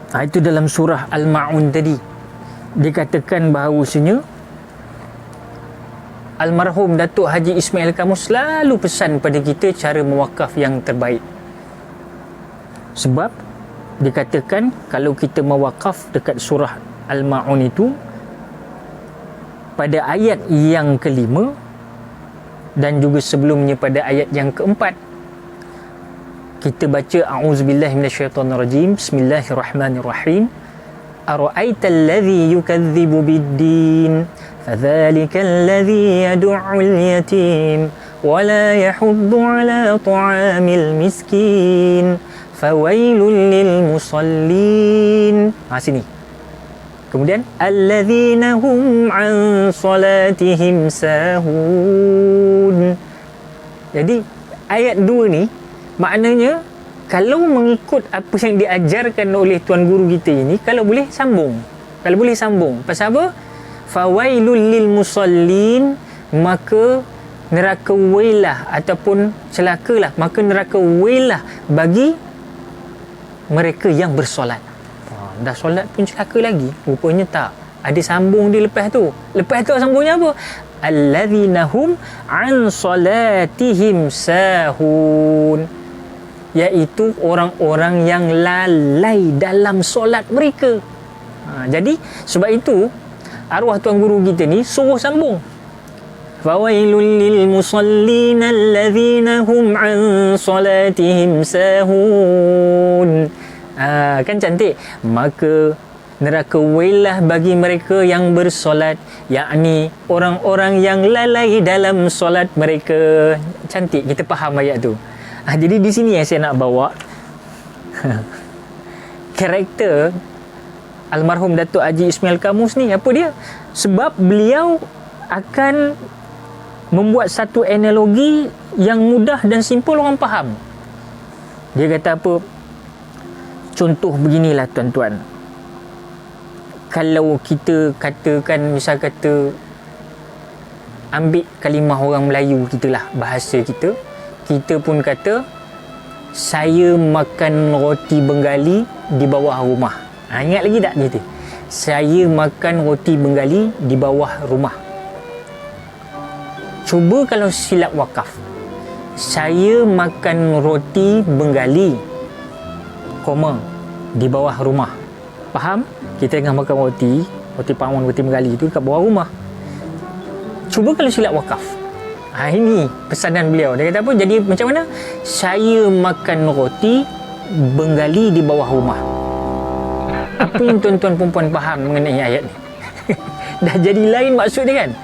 Itu dalam surah Al-Ma'un tadi. Dikatakan bahawasanya almarhum Datuk Haji Ismail Kamus selalu pesan pada kita cara mewakaf yang terbaik. Sebab dikatakan kalau kita mewakaf dekat surah Al-Ma'un itu pada ayat yang kelima dan juga sebelumnya pada ayat yang keempat, kita baca a'udzubillahi minasyaitonirrajim, bismillahirrahmanirrahim, ara'aital ladzi yukadzibu bid-din fadzalikal ladzi yad'ul yatim wa la yahuddu 'ala ta'amil miskin fawailul lil musallin. Sini. Kemudian alladzina hum an salatihim sahun. Jadi ayat 2 ni maknanya kalau mengikut apa yang diajarkan oleh tuan guru kita ini, kalau boleh sambung. Pasal apa? Fawailul lil musallin, maka neraka wailah ataupun celakalah, maka neraka wailah bagi mereka yang bersolat. Dah solat pun celaka lagi? Rupanya tak. Ada sambung dia lepas tu. Lepas tu sambungnya apa? Alladzina hum an salatihim sahun, iaitu orang-orang yang lalai dalam solat mereka. Jadi sebab itu arwah tuan guru kita ni suruh sambung. Fawailul lil musallin alladzina hum an salatihim sahun. Kan cantik. Maka neraka wailah bagi mereka yang bersolat, yakni orang-orang yang lalai dalam solat mereka. Cantik, kita faham ayat tu. Jadi di sini yang saya nak bawa karakter almarhum Datuk Haji Ismail Kamus ni, apa dia? Sebab beliau akan membuat satu analogi yang mudah dan simple orang faham. Dia kata apa? Contoh beginilah tuan-tuan. Kalau kita katakan, misal kata ambil kalimah orang Melayu kita lah, bahasa kita, kita pun kata saya makan roti Bengali di bawah rumah. Ingat lagi tak gitu? Saya makan roti Bengali di bawah rumah. Cuba kalau silap wakaf. Saya makan roti Bengali, di bawah rumah. Faham? Kita tengah makan roti pangwan, roti Bengali tu kat bawah rumah. Cuba kalau silap wakaf. Ini pesanan beliau. Dia kata apa? Jadi macam mana? Saya makan roti Bengali di bawah rumah. Apa yang tuan-tuan perempuan faham mengenai ayat ni? Dah jadi lain maksud dia kan?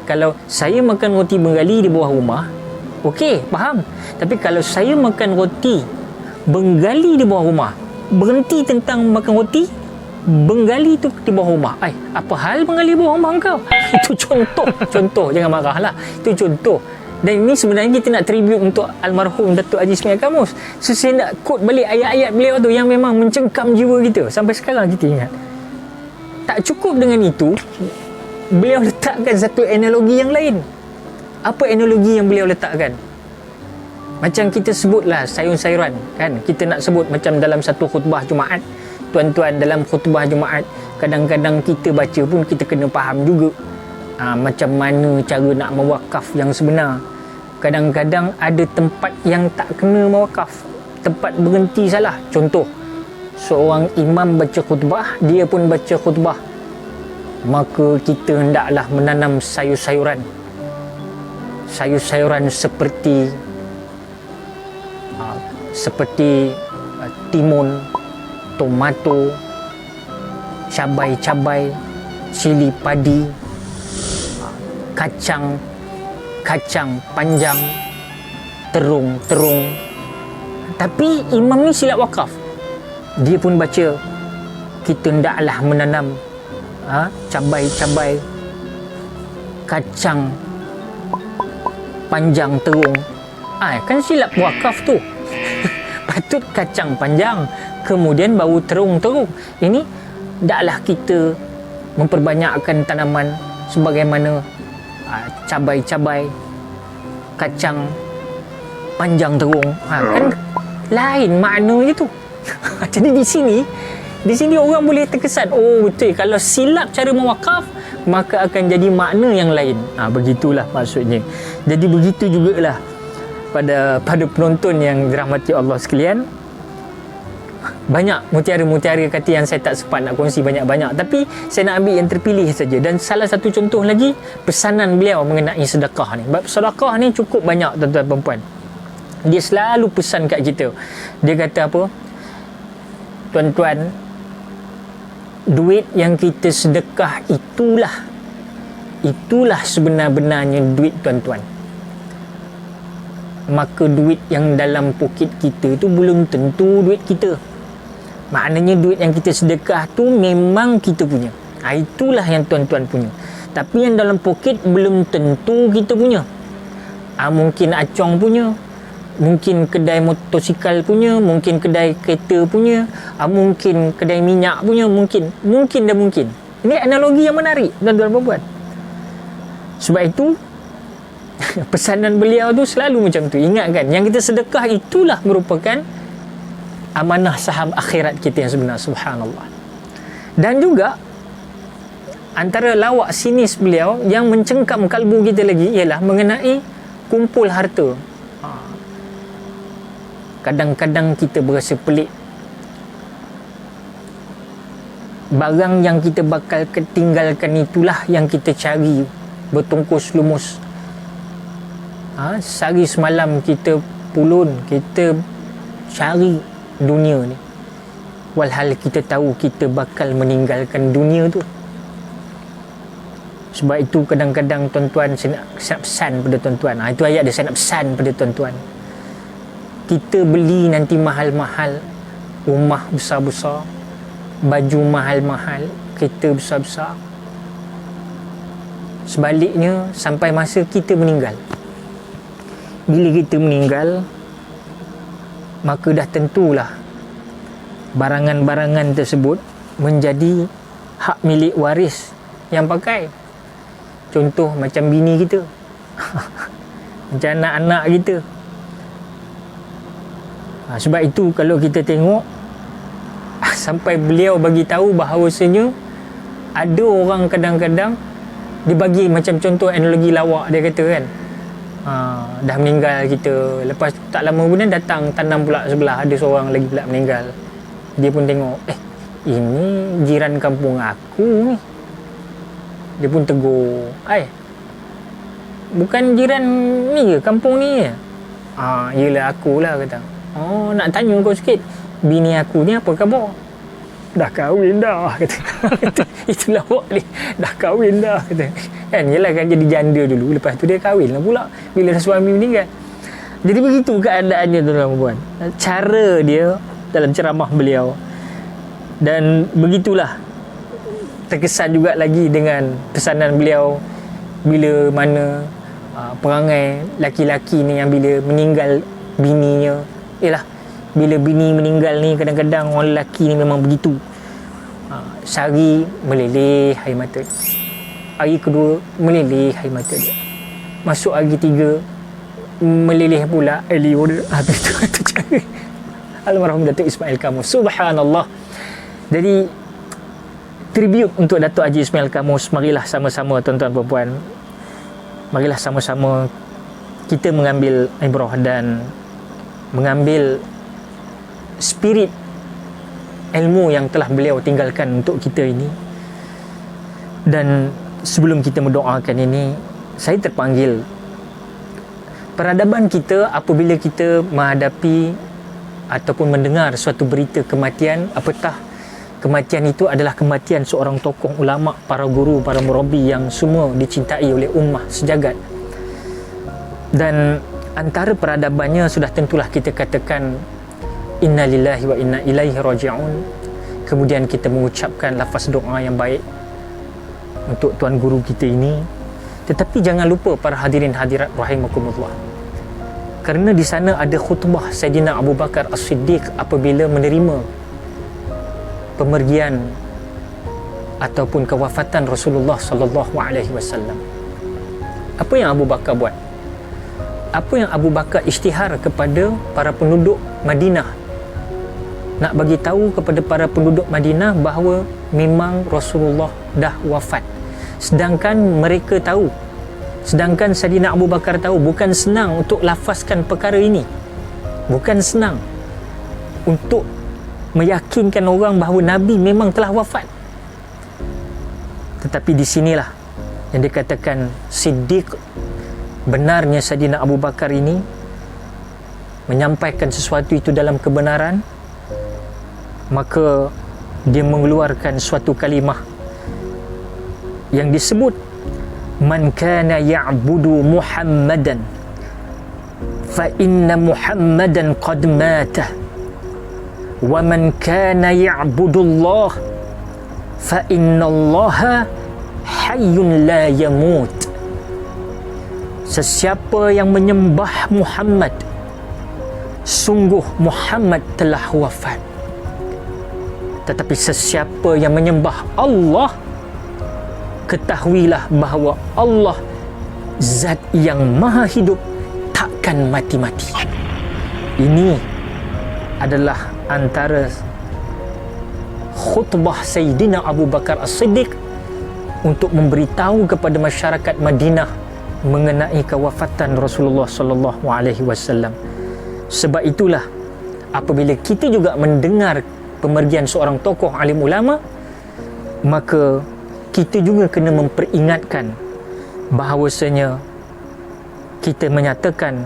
Kalau saya makan roti Bengali di bawah rumah, okey, faham. Tapi kalau saya makan roti Bengali di bawah rumah, berhenti tentang makan roti Bengali tu di bawah rumah. Apa hal Bengali di bawah rumah kau? Itu contoh, jangan marahlah. Itu contoh. Dan ini sebenarnya kita nak tribute untuk almarhum Datuk Haji Ismail Kamus. So, saya nak quote balik ayat-ayat beliau tu yang memang mencengkam jiwa kita. Sampai sekarang kita ingat. Tak cukup dengan itu, beliau letakkan satu analogi yang lain. Apa analogi yang beliau letakkan? Macam kita sebutlah sayur-sayuran kan, kita nak sebut macam dalam satu khutbah Jumaat. Tuan-tuan, dalam khutbah Jumaat kadang-kadang kita baca pun kita kena faham juga macam mana cara nak mewakaf yang sebenar. Kadang-kadang ada tempat yang tak kena mewakaf, tempat berhenti salah. Contoh, seorang imam baca khutbah, dia pun baca khutbah, maka kita hendaklah menanam sayur-sayuran seperti timun, tomato, cabai-cabai, cili padi, kacang panjang, terung. Tapi imam ni silap wakaf. Dia pun baca kita hendaklah menanam cabai-cabai, kacang panjang, terung. Kan silap wakaf tu. Patut kacang panjang, kemudian baru terung. Ini taklah kita memperbanyakkan tanaman sebagaimana cabai-cabai, kacang panjang, terung. Kan lain maknanya tu. Jadi di sini Di sini orang boleh terkesan, oh betul, kalau silap cara mewakaf maka akan jadi makna yang lain. Begitulah maksudnya. Jadi begitu jugalah pada penonton yang dirahmati Allah sekalian. Banyak mutiara-mutiara kata yang saya tak sempat nak kongsi banyak-banyak, tapi saya nak ambil yang terpilih saja. Dan salah satu contoh lagi, pesanan beliau mengenai sedekah ni. Sebab sedekah ni cukup banyak tuan-tuan dan puan. Dia selalu pesan kat kita. Dia kata apa? Tuan-tuan, duit yang kita sedekah itulah sebenar-benarnya duit tuan-tuan. Maka duit yang dalam poket kita tu belum tentu duit kita. Maknanya duit yang kita sedekah tu memang kita punya. Itulah yang tuan-tuan punya. Tapi yang dalam poket belum tentu kita punya. Mungkin Acong punya, mungkin kedai motosikal punya, mungkin kedai kereta punya, mungkin kedai minyak punya, mungkin dan mungkin. Ini analogi yang menarik tuan-tuan dan puan. Sebab itu pesanan beliau tu selalu macam tu. Ingatkan, yang kita sedekah itulah merupakan amanah saham akhirat kita yang sebenar. Subhanallah. Dan juga antara lawak sinis beliau yang mencengkam kalbu kita lagi ialah mengenai kumpul harta. Kadang-kadang kita berasa pelik. Barang yang kita bakal ketinggalkan itulah yang kita cari bertungkus lumus. Sehari semalam kita pulun, kita cari dunia ni, walhal kita tahu kita bakal meninggalkan dunia tu. Sebab itu kadang-kadang tuan-tuan, saya nak pesan pada tuan-tuan, itu ayat dia, saya nak pesan pada tuan-tuan, kita beli nanti mahal-mahal, rumah besar-besar, baju mahal-mahal, kereta besar-besar, sebaliknya sampai masa kita meninggal, bila kita meninggal, maka dah tentulah barangan-barangan tersebut menjadi hak milik waris yang pakai. Contoh macam bini kita macam anak-anak kita. Sebab itu kalau kita tengok sampai beliau bagi tahu bahawasanya ada orang kadang-kadang dibagi macam contoh analogi lawak, dia kata kan, dah meninggal kita, lepas tak lama kemudian datang tanam pula sebelah, ada seorang lagi pula meninggal. Dia pun tengok, ini jiran kampung aku ni. Dia pun tegur, bukan jiran ni ke, kampung ni ke? Yelah akulah, kata. Nak tanya kau sikit, bini aku ni apa khabar? Dah kahwin dah, kata. Itulah awak ni, dah kahwin dah, kata. Kan, yelah kan jadi janda dulu, lepas tu dia kahwin lah pula bila suami meninggal. Jadi begitu keadaannya tuan-tuan dan puan, cara dia dalam ceramah beliau. Dan begitulah terkesan juga lagi dengan pesanan beliau bila mana perangai laki-laki ni yang bila meninggal bininya, bila bini meninggal ni kadang-kadang orang lelaki ni memang begitu. Sehari meleleh air mata dia, hari kedua meleleh air mata dia, masuk hari ketiga meleleh pula air liur dia. Itu cara almarhum Datuk Ismail Kamus. Subhanallah. Jadi tribute untuk Datuk Haji Ismail Kamus. Marilah sama-sama tuan-tuan dan puan, marilah sama-sama kita mengambil ibrah dan mengambil spirit ilmu yang telah beliau tinggalkan untuk kita ini. Dan sebelum kita mendoakan ini, saya terpanggil peradaban kita apabila kita menghadapi ataupun mendengar suatu berita kematian, apatah kematian itu adalah kematian seorang tokoh ulama, para guru, para murabi yang semua dicintai oleh ummah sejagat. Dan antara peradabannya sudah tentulah kita katakan inna lillahi wa inna ilaihi raji'un. Kemudian kita mengucapkan lafaz doa yang baik untuk tuan guru kita ini. Tetapi jangan lupa para hadirin hadirat rahimakumullah, kerana di sana ada khutbah Sayyidina Abu Bakar As-Siddiq apabila menerima pemergian ataupun kewafatan Rasulullah sallallahu alaihi wasallam. Apa yang Abu Bakar buat? Apa yang Abu Bakar isytihar kepada para penduduk Madinah nak bagi tahu kepada para penduduk Madinah bahawa memang Rasulullah dah wafat. Sedangkan mereka tahu, sedangkan Saidina Abu Bakar tahu, bukan senang untuk lafazkan perkara ini. Bukan senang untuk meyakinkan orang bahawa Nabi memang telah wafat. Tetapi di sinilah yang dikatakan Siddiq, benarnya Saidina Abu Bakar ini menyampaikan sesuatu itu dalam kebenaran. Maka dia mengeluarkan suatu kalimah yang disebut, man kana ya'budu Muhammadan fa inna Muhammadan qad mata wa man kana ya'budu Allah fa inna Allah hayyun la yamut. Sesiapa yang menyembah Muhammad, sungguh Muhammad telah wafat. Tetapi sesiapa yang menyembah Allah, ketahuilah bahawa Allah zat yang maha hidup, takkan mati-mati. Ini adalah antara khutbah Sayyidina Abu Bakar As-Siddiq untuk memberitahu kepada masyarakat Madinah mengenai kewafatan Rasulullah sallallahu alaihi wasallam. Sebab itulah apabila kita juga mendengar pemergian seorang tokoh alim ulama, maka kita juga kena memperingatkan bahawasanya kita menyatakan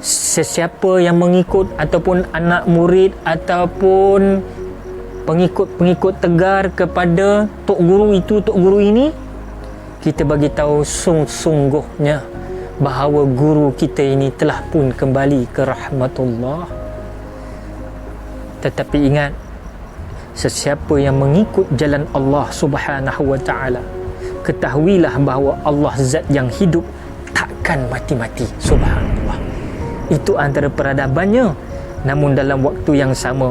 sesiapa yang mengikut ataupun anak murid ataupun pengikut-pengikut tegar kepada tok guru itu, tok guru ini, kita bagi tahu sungguhnya bahawa guru kita ini telah pun kembali ke rahmatullah. Tetapi ingat, sesiapa yang mengikut jalan Allah Subhanahu wa ta'ala, ketahuilah bahawa Allah zat yang hidup, takkan mati-mati. Subhanallah. Itu antara peradabannya. Namun dalam waktu yang sama,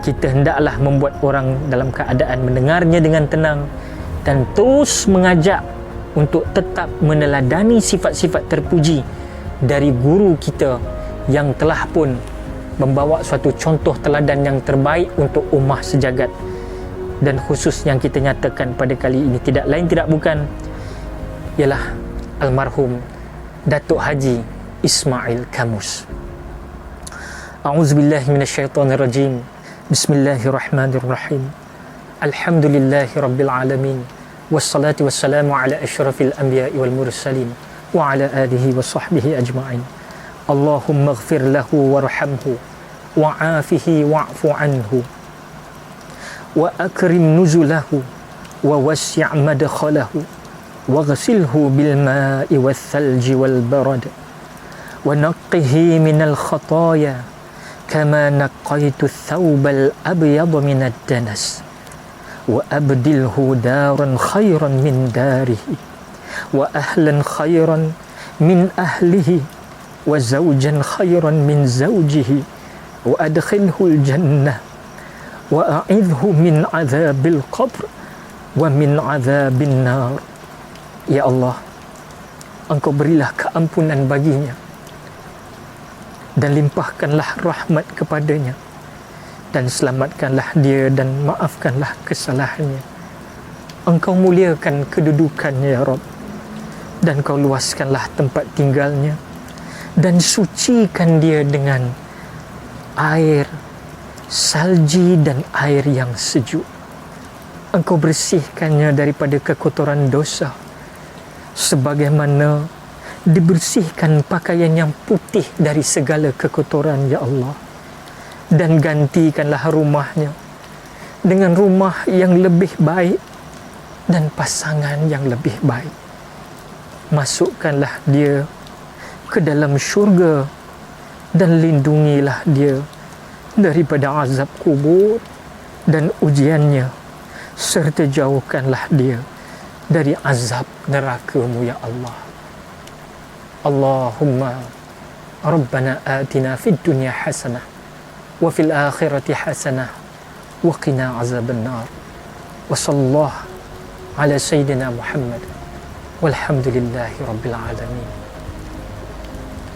kita hendaklah membuat orang dalam keadaan mendengarnya dengan tenang dan terus mengajak untuk tetap meneladani sifat-sifat terpuji dari guru kita yang telah pun membawa suatu contoh teladan yang terbaik untuk ummah sejagat. Dan khusus yang kita nyatakan pada kali ini tidak lain tidak bukan ialah almarhum Datuk Haji Ismail Kamus. A'udzubillahi minasyaitonirrajim. Bismillahirrahmanirrahim. Alhamdulillahi rabbil alamin. Wassalatu wassalamu ala asyrafil anbiya'i wal mursalin wa ala alihi wa sahbihi ajma'in. Allahumma ighfir lahu warhamhu wa'afihi wa'fu anhu wa akrim nuzulahu wa wasi' madkhalahu waghsilhu bil ma'i wath thalji wal barad wa naqqihi minal khataaya kama naqqaytu thawbal abyad minad danas wa abdilhu daran khairan min darihi wa ahlan khairan min ahlihi wa zawjan khairan min zawjihi wa adkhilhu al-jannah wa a'idhu min azabil qabr wa min azabin nar. Ya Allah, Engkau berilah keampunan baginya dan limpahkanlah rahmat kepadanya dan selamatkanlah dia dan maafkanlah kesalahannya. Engkau muliakan kedudukannya ya Rabb, dan Kau luaskanlah tempat tinggalnya dan sucikan dia dengan air salji dan air yang sejuk. Engkau bersihkannya daripada kekotoran dosa sebagaimana dibersihkan pakaian yang putih dari segala kekotoran ya Allah. Dan gantikanlah rumahnya dengan rumah yang lebih baik dan pasangan yang lebih baik. Masukkanlah dia ke dalam syurga dan lindungilah dia daripada azab kubur dan ujiannya, serta jauhkanlah dia dari azab neraka-Mu ya Allah. Allahumma Rabbana atina fid dunya hasanah wa fil akhirati hasanah wa qina azaban nar. Wa sallallahu ala sayyidina Muhammad walhamdulillahi rabbil alamin.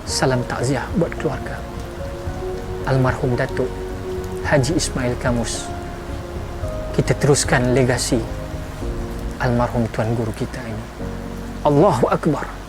Salam takziah buat keluarga almarhum Datuk Haji Ismail Kamus. Kita teruskan legasi almarhum tuan guru kita ini. Allahu Akbar.